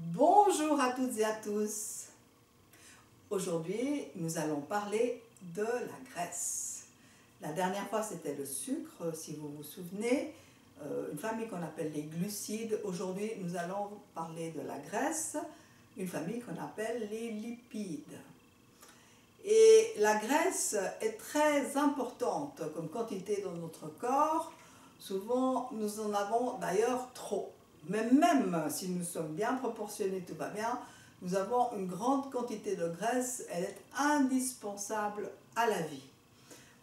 Bonjour à toutes et à tous. Aujourd'hui, nous allons parler de la graisse. La dernière fois, c'était le sucre, si vous vous souvenez, une famille qu'on appelle les glucides. Aujourd'hui, nous allons parler de la graisse, une famille qu'on appelle les lipides. Et la graisse est très importante comme quantité dans notre corps. Souvent, nous en avons d'ailleurs trop. Mais même si nous sommes bien proportionnés, tout va bien, nous avons une grande quantité de graisse, elle est indispensable à la vie.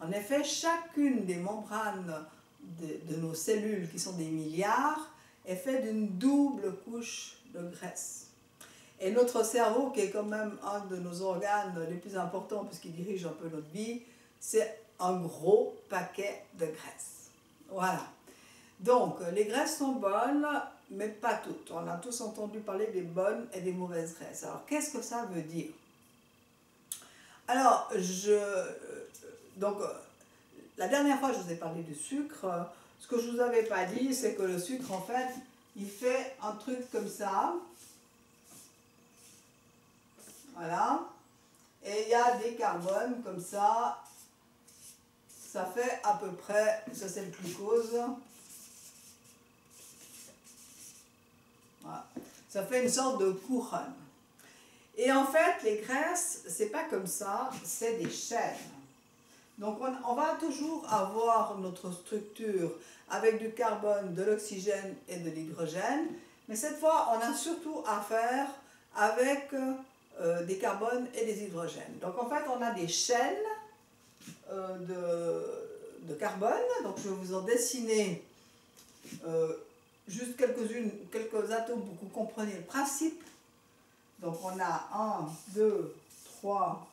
En effet, chacune des membranes de nos cellules, qui sont des milliards, est faite d'une double couche de graisse. Et notre cerveau, qui est quand même un de nos organes les plus importants puisqu'il dirige un peu notre vie, c'est un gros paquet de graisse. Voilà. Donc, les graisses sont bonnes, mais pas toutes. On a tous entendu parler des bonnes et des mauvaises graisses. Alors, qu'est-ce que ça veut dire? Alors, la dernière fois, je vous ai parlé du sucre. Ce que je ne vous avais pas dit, c'est que le sucre, en fait, il fait un truc comme ça. Voilà. Et il y a des carbones comme ça. Ça fait à peu près, ça c'est le glucose. Voilà. Ça fait une sorte de couronne. Et en fait, les graisses, c'est pas comme ça, c'est des chaînes. Donc on va toujours avoir notre structure avec du carbone, de l'oxygène et de l'hydrogène. Mais cette fois, on a surtout affaire avec des carbones et des hydrogènes. Donc en fait, on a des chaînes de carbone. Donc je vais vous en dessiner juste quelques atomes pour que vous compreniez le principe. Donc on a 1, 2, 3,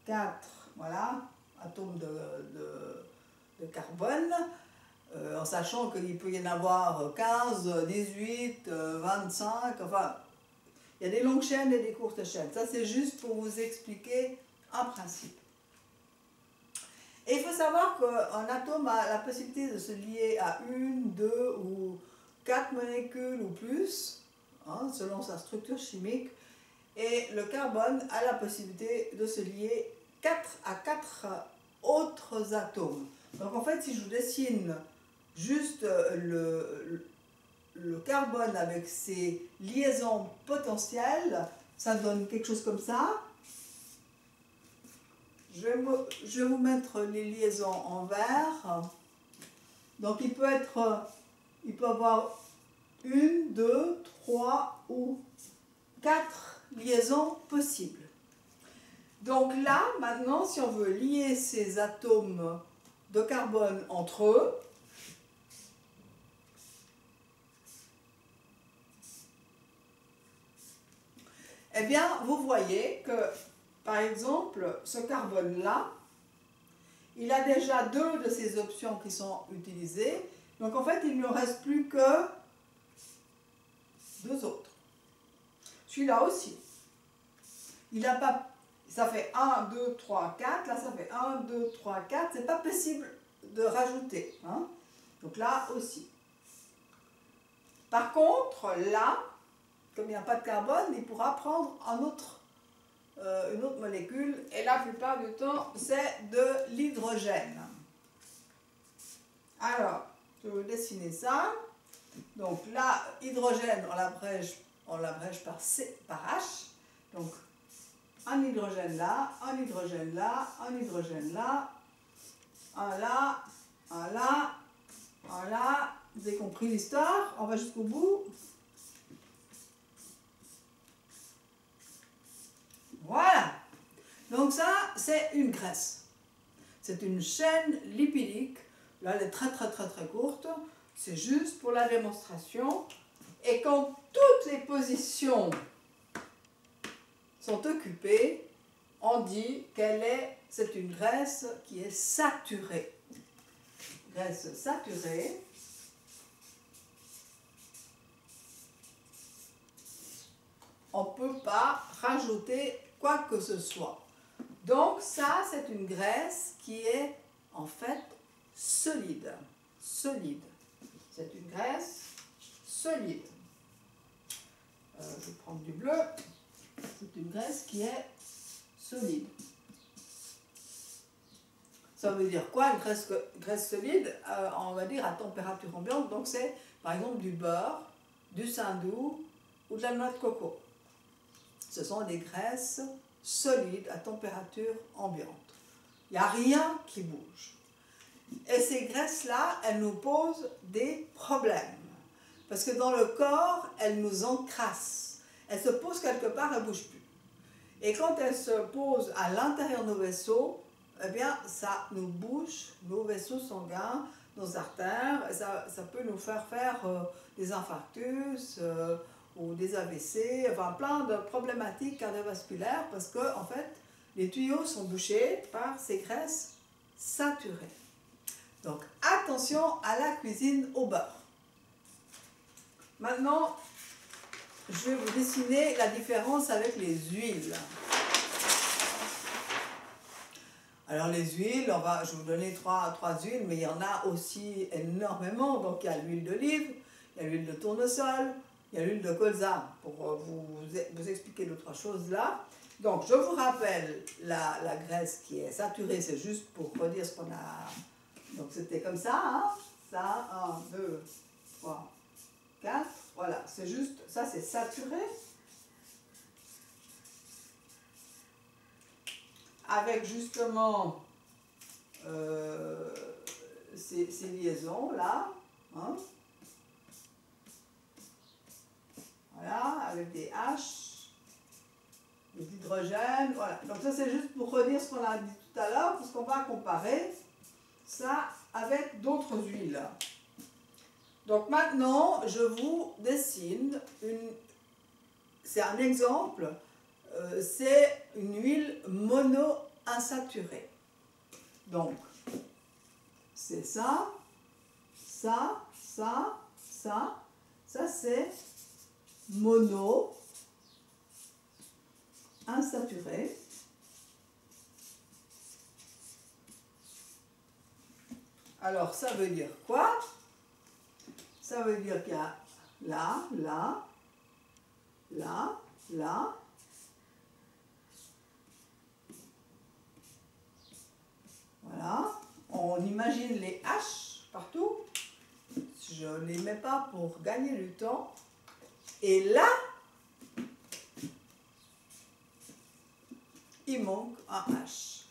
4, voilà, atomes de carbone, en sachant qu'il peut y en avoir 15, 18, 25, enfin, il y a des longues chaînes et des courtes chaînes. Ça c'est juste pour vous expliquer un principe. Et il faut savoir qu'un atome a la possibilité de se lier à 1, 2 ou 4 molécules ou plus, hein, selon sa structure chimique. Et le carbone a la possibilité de se lier à 4 autres atomes. Donc en fait, si je vous dessine juste le carbone avec ses liaisons potentielles, ça donne quelque chose comme ça. Je vais vous mettre les liaisons en vert. Donc il peut avoir 1, 2, 3 ou 4 liaisons possibles. Donc là, maintenant, si on veut lier ces atomes de carbone entre eux, eh bien, vous voyez que, par exemple, ce carbone-là, il a déjà 2 de ces options qui sont utilisées. Donc en fait, il ne reste plus que 2 autres. Celui-là aussi. Il n'a pas... Ça fait 1, 2, 3, 4. Là, ça fait 1, 2, 3, 4. C'est pas possible de rajouter. Hein? Donc là aussi. Par contre, là, comme il n'y a pas de carbone, il pourra prendre une autre molécule. Et la plupart du temps, c'est de l'hydrogène. Alors, je vais vous dessiner ça. Donc là, hydrogène, on l'abrège par H. Donc, un hydrogène là, un hydrogène là, un hydrogène là, un là, un là, un là. Vous avez compris l'histoire? On va jusqu'au bout. Voilà. Donc ça, c'est une graisse. C'est une chaîne lipidique. Là, elle est très courte. C'est juste pour la démonstration. Et quand toutes les positions sont occupées, on dit c'est une graisse qui est saturée. Graisse saturée. On ne peut pas rajouter quoi que ce soit. Donc ça, c'est une graisse qui est en fait solide. Solide. C'est une graisse solide. Je vais prendre exemple du bleu, c'est une graisse qui est solide. Ça veut dire quoi, une graisse solide, on va dire à température ambiante, donc c'est par exemple du beurre, du saindoux ou de la noix de coco. Ce sont des graisses solides à température ambiante. Il n'y a rien qui bouge. Et ces graisses-là, elles nous posent des problèmes. Parce que dans le corps, elles nous encrassent. Elles se posent quelque part, elles ne bougent plus. Et quand elles se posent à l'intérieur de nos vaisseaux, eh bien, ça nous bouge, nos vaisseaux sanguins, nos artères, ça peut nous faire des infarctus ou des AVC, enfin plein de problématiques cardiovasculaires parce que, en fait, les tuyaux sont bouchés par ces graisses saturées. Donc, attention à la cuisine au beurre. Maintenant, je vais vous dessiner la différence avec les huiles. Alors les huiles, je vais vous donner trois huiles, mais il y en a aussi énormément. Donc il y a l'huile d'olive, il y a l'huile de tournesol, il y a l'huile de colza, pour vous expliquer d'autres choses là. Donc je vous rappelle la graisse qui est saturée, c'est juste pour redire ce qu'on a. Donc c'était comme ça, hein. Ça, 1, 2, 3, 4, voilà, c'est juste, ça c'est saturé. Avec justement ces liaisons-là, hein. Voilà, avec des H, des hydrogènes, voilà. Donc ça c'est juste pour redire ce qu'on a dit tout à l'heure, parce qu'on va comparer ça avec d'autres huiles. Donc maintenant, je vous dessine c'est un exemple, c'est une huile monoinsaturée. Donc, c'est ça, ça, ça, ça, ça c'est monoinsaturé. Alors, ça veut dire quoi? Ça veut dire qu'il y a là, là, là, là. Voilà. On imagine les H partout. Je ne les mets pas pour gagner du temps. Et là, il manque un H.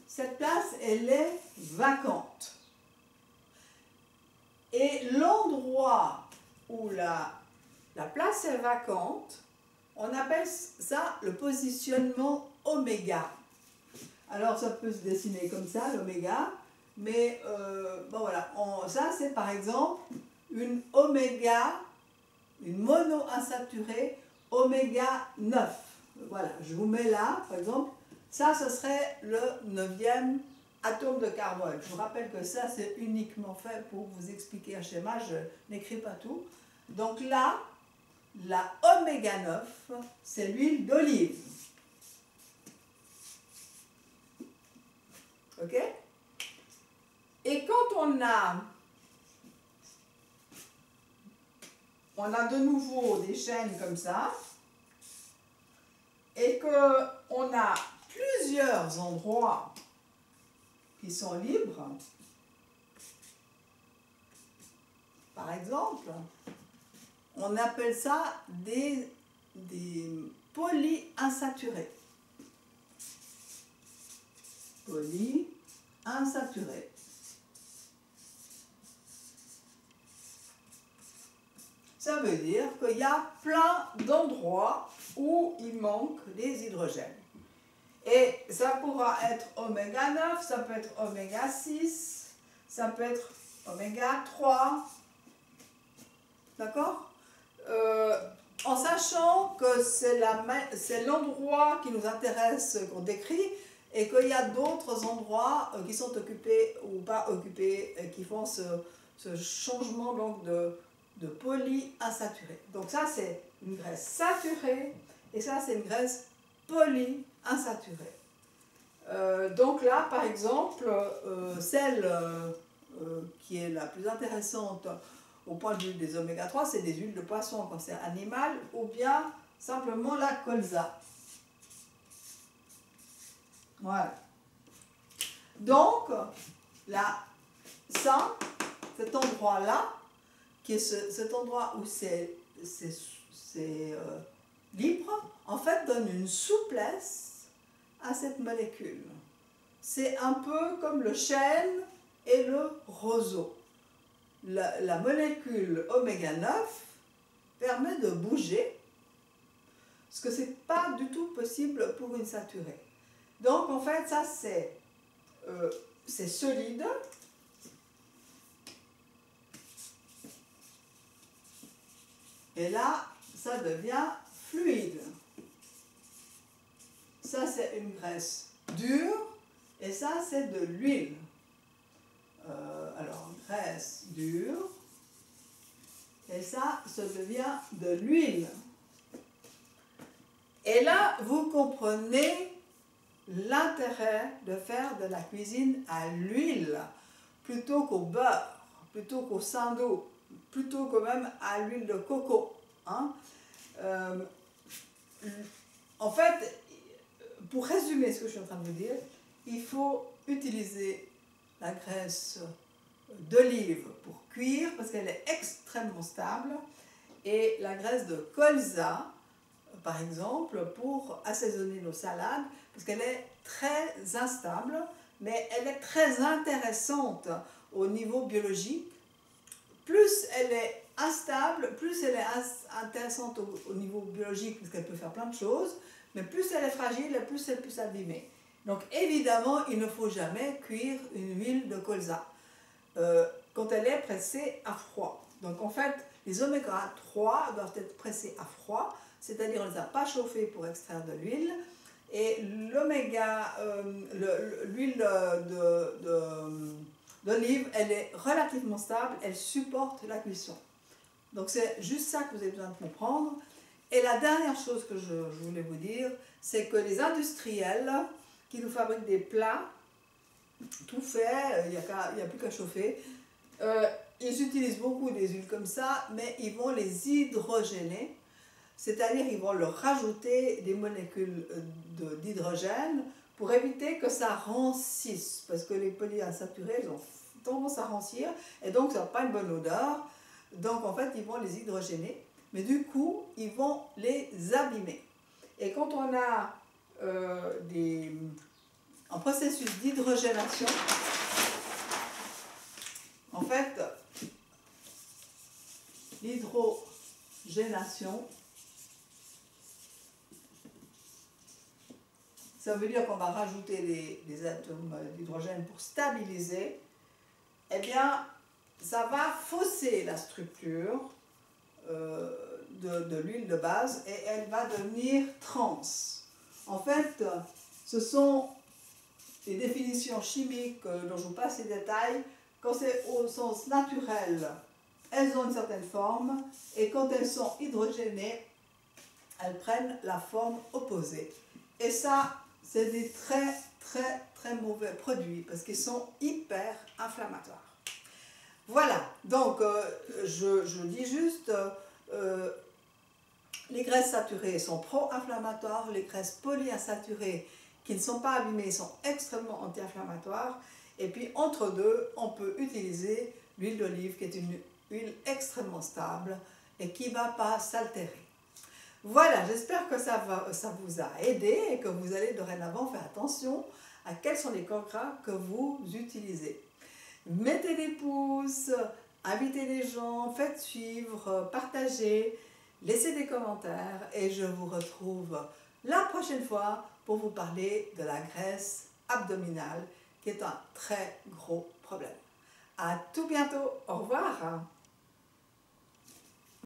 Cette place, elle est vacante. Et l'endroit où la place est vacante, on appelle ça le positionnement oméga. Alors ça peut se dessiner comme ça, l'oméga, mais bon voilà, ça c'est par exemple une oméga, une monoinsaturée oméga 9. Voilà, je vous mets là, par exemple, ça ce serait le 9e atome de carbone. Je vous rappelle que ça c'est uniquement fait pour vous expliquer un schéma, je n'écris pas tout. Donc là, la oméga 9, c'est l'huile d'olive. Ok? Et quand on a de nouveau des chaînes comme ça, et qu'on a plusieurs endroits qui sont libres, par exemple, on appelle ça des polyinsaturés. Polyinsaturés. Ça veut dire qu'il y a plein d'endroits où il manque des hydrogènes. Et ça pourra être oméga 9, ça peut être oméga 6, ça peut être oméga 3. D'accord? En sachant que c'est l'endroit qui nous intéresse, qu'on décrit, et qu'il y a d'autres endroits qui sont occupés ou pas occupés, qui font ce changement donc de polyinsaturé. Donc ça c'est une graisse saturée et ça c'est une graisse polyinsaturée. Donc là par exemple, celle qui est la plus intéressante au point de vue des oméga 3, c'est des huiles de poisson quand c'est animal, ou bien simplement la colza. Voilà. Donc, là, ça, cet endroit-là, qui est cet endroit où c'est libre, en fait, donne une souplesse à cette molécule. C'est un peu comme le chêne et le roseau. La molécule oméga 9 permet de bouger, ce que ce n'est pas du tout possible pour une saturée. Donc, en fait, ça, c'est solide. Et là, ça devient fluide. Ça, c'est une graisse dure. Et ça, c'est de l'huile. Alors, graisse dure. Et ça devient de l'huile. Et là, vous comprenez l'intérêt de faire de la cuisine à l'huile plutôt qu'au beurre, plutôt qu'au sando, plutôt que même à l'huile de coco. Hein. En fait, pour résumer ce que je suis en train de vous dire, il faut utiliser la graisse d'olive pour cuire parce qu'elle est extrêmement stable et la graisse de colza, par exemple, pour assaisonner nos salades parce qu'elle est très instable mais elle est très intéressante au niveau biologique. Plus elle est instable, plus elle est intéressante au niveau biologique parce qu'elle peut faire plein de choses, mais plus elle est fragile et plus elle peut s'abîmer. Donc évidemment, il ne faut jamais cuire une huile de colza quand elle est pressée à froid. Donc en fait, les oméga 3 doivent être pressés à froid, c'est-à-dire on ne les a pas chauffés pour extraire de l'huile. Et l'huile d'olive, elle est relativement stable, elle supporte la cuisson. Donc c'est juste ça que vous avez besoin de comprendre. Et la dernière chose que je voulais vous dire, c'est que les industriels qui nous fabriquent des plats tout faits, il n'y a plus qu'à chauffer, ils utilisent beaucoup des huiles comme ça, mais ils vont les hydrogéner, c'est-à-dire ils vont leur rajouter des molécules d'hydrogène pour éviter que ça rancisse, parce que les polyinsaturés, ils ont tendance à rancir, et donc ça n'a pas une bonne odeur, donc en fait ils vont les hydrogéner, mais du coup ils vont les abîmer. Et quand on a un processus d'hydrogénation, en fait, l'hydrogénation, ça veut dire qu'on va rajouter des atomes d'hydrogène pour stabiliser, eh bien, ça va fausser la structure de l'huile de base et elle va devenir trans. En fait, ce sont les définitions chimiques dont je vous passe les détails. Quand c'est au sens naturel, elles ont une certaine forme et quand elles sont hydrogénées, elles prennent la forme opposée. Et ça, c'est des très très très mauvais produits parce qu'ils sont hyper inflammatoires. Voilà, donc je dis juste, les graisses saturées sont pro-inflammatoires, les graisses polyinsaturées qui ne sont pas abîmées sont extrêmement anti-inflammatoires. Et puis entre deux, on peut utiliser l'huile d'olive qui est une huile extrêmement stable et qui ne va pas s'altérer. Voilà, j'espère que ça vous a aidé et que vous allez dorénavant faire attention à quels sont les corps gras que vous utilisez. Mettez des pouces, invitez les gens, faites suivre, partagez, laissez des commentaires et je vous retrouve la prochaine fois pour vous parler de la graisse abdominale qui est un très gros problème. À tout bientôt, au revoir.